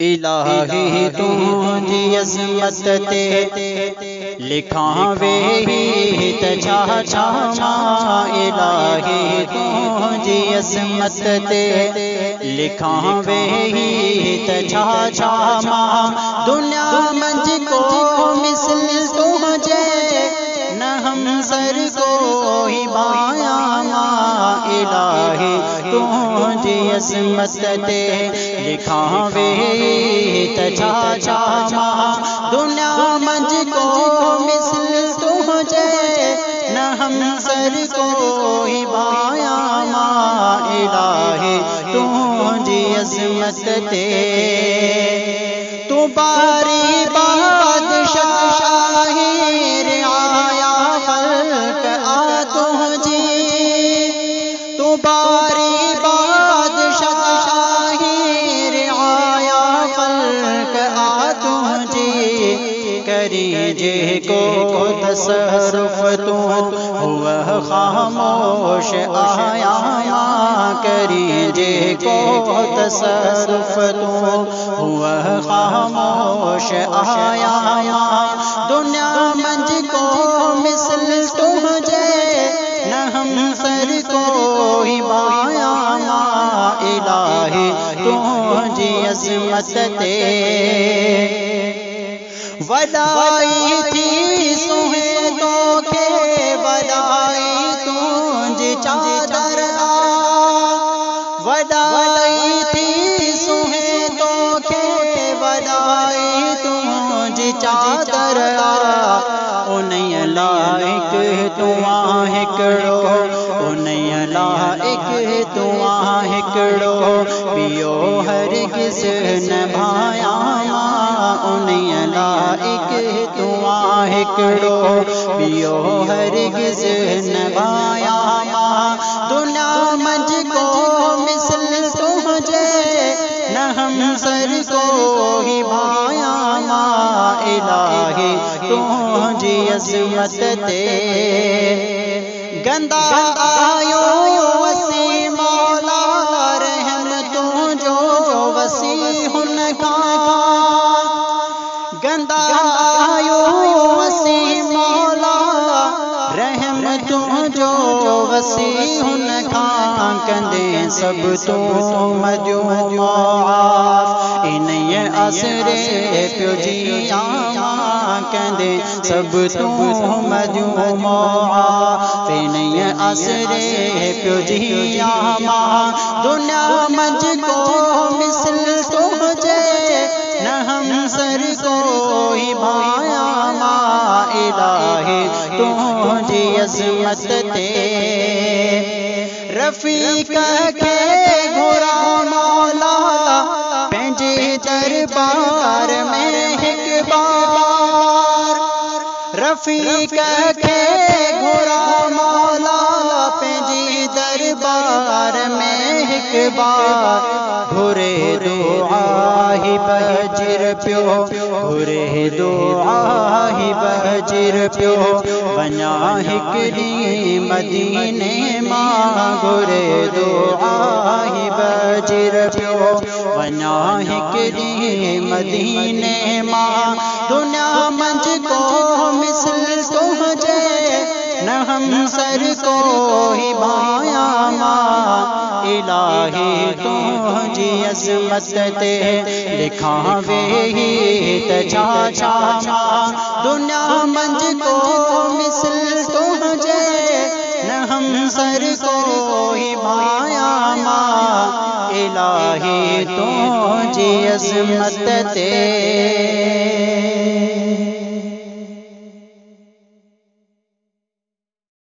इलाही तुझी अज़मत ते लिखावे ही तछा छामा। इलाही तुझी अज़मत ते लिखावे ही तछा छामा। दुनिया मंझ को मिसल तुझे न हम सर को ही बायामा। इलाही तुझी अज़मत ते लिखावे तछा छामा। दुनिया मंझ को मिसल तुझे न हम सर को ही बायामा। इलाही तुझी अज़मत ते तू बारी बादशाह रिआया खल्क आ तुझी। तू बारी बादशाह रिआया खल्क आ तुझी। करीजे को तसरुफ तू वह खामोश आया। करीजे को तसरुफ तू वह खामोश आया। दुनिया मंझ को मिसल तुझे न हम सर को ही बायामा। इलाही तुझी अज़मत ते वदाई थी सुहे तो के वदाई तुझी चादर आ। वदाई थी सुहे तो के वदाई तुझी चादर आ। उन्हें लाइक तू हिकड़ो उन्हें लाइक तू हिकड़ो पियो हरगिज़ न भायामा। उन्हें लाइक तू हिकड़ो पियो हरगिज़ न भायामा। दुनिया मंझ को मिसल तुझे न हम सर को ही भायामा। इलाही तुझी अज़मत ते गंदा आयो वसी मौला रहम तू जो वसी हुन का। गंदा आयो वसी मौला रहम तू जो वसी हुन का। कंदे सब तू मजू माफ इन्हें असरे प्यो जिया। कंदे सब तू मजू माफ इन्हें असरे प्यो जिया। दुनिया मंझ को मिसल तुझे न हम सर को ही बायामा। इलाही तुझी अज़मत ते रफ़ीक के घोरा मौला पंहिंजे दरबार में हिक बार। रफ़ीक के घोरा मौला पंहिंजे दरबार में हिक बार। घुरे दुआ ही बहिजिर पियो घुरे दुआ ही बहिजिर पियो। वञा हिकड़ी मदीने मां घुरे दुआ ही बहिजिर पियो। वञा हिकड़ी मदीने मां। दुनिया मंझ को मिसल तुझे न हम सर को ही बायामा। इलाही तुझी अज़मत ते लिखावे ही तछा छामा। दुनिया मंझ को मिसल तुझे न हम सर को ही बायामा। इलाही तुझी अज़मत ते